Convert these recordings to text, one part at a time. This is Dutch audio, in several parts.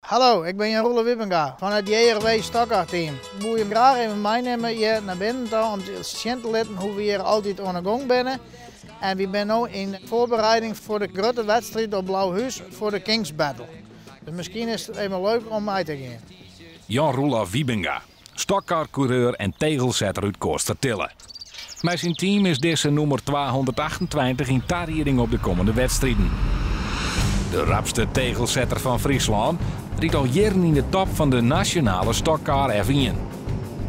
Hallo, ik ben Jan-Roelof Wibbinga van het JRW Stokkaart-team. Ik wil je graag even meenemen hier naar binnen toe om te zien te laten hoe we hier altijd aan de gang zijn. En we zijn nu in voorbereiding voor de grote wedstrijd op Blauwhuis voor de Kings Battle. Dus misschien is het even leuk om mee te gaan. Jan-Roelof Wibbinga, stokkaartcoureur en tegelzetter uit Koostertille. Met zijn team is deze nummer 228 in tariering op de komende wedstrijden. De rapste tegelzetter van Friesland riet al jaren in de top van de nationale stokkaar F1.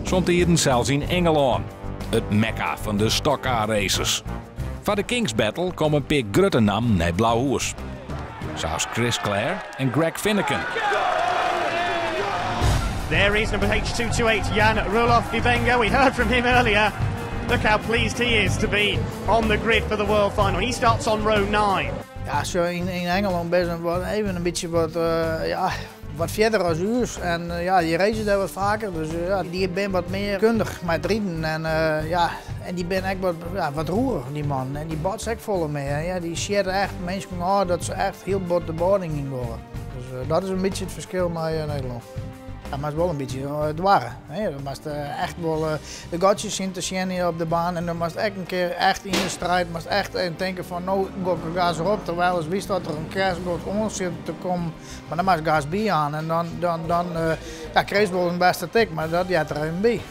Soms zelfs in Engeland, het mekka van de stokkaarraces. Voor de Kings Battle komen een paar grote namen naar Blauwhuis. Zoals Chris Clare en Greg Finneken. There is number H228, Jan-Roelof Wibbinga. We heard from him earlier. Look how pleased he is to be on the grid for the World Final. He starts on row 9. Ja, zo in Engeland best even een beetje wat verder als u. En die racen daar wat vaker, dus die ben wat meer kundig met rijden. En die ben echt wat roerig, die man. En die botst echt vol mee. Ja, die ziet echt mensen dat ze echt heel bot de boarding in worden. Dus dat is een beetje het verschil met Nederland. Ja, maar het is wel een beetje dwaren. Dan moest echt wel de gotjes zien te zien op de baan. En dan moest echt een keer echt in de strijd, moest echt denken van nou ga gas erop. Terwijl als wist dat er een crash onder zit te komen. Maar dan moest gas bij aan en dan kreeg je wel een beste tik, maar dat had er een bij.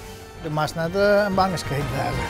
Er moest net een bangenskreet hebben.